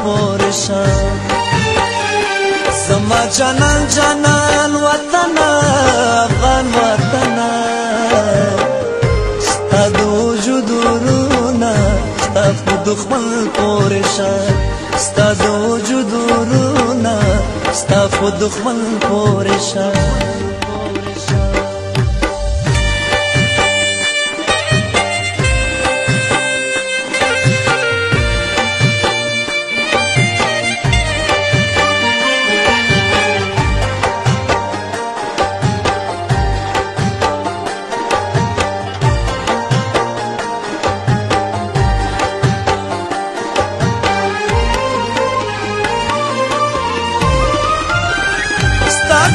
پورشا زما جانان جانان وطن افغان وطن ستا د وجود ورونا ستا په دښمن پورشا ستا د وجود ورونا ستا په دښمن پورشا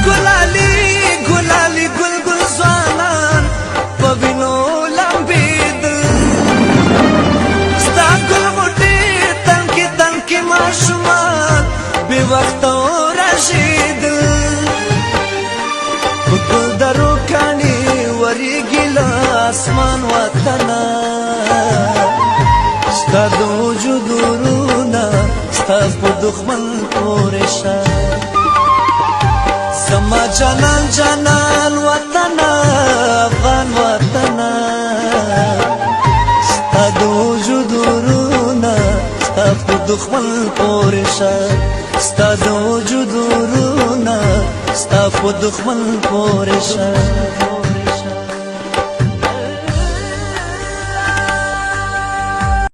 ګلالي ګلالي ګل ګل ځوانان په وینو لمبېدل ستا ګل غوټې تنکې تنکې ماشومان بې وخته ورژېدل په ګلدرو کاڼي ورېږي له اسمان وطنه ستا د وجود ورونا ستا په دښمن پورې شه زما جانان جانان وطن افغان وطن ستا د وجود ورونا ستا په دښمن پورې شه ستا د وجود ورونا ستا په دښمن پورې شه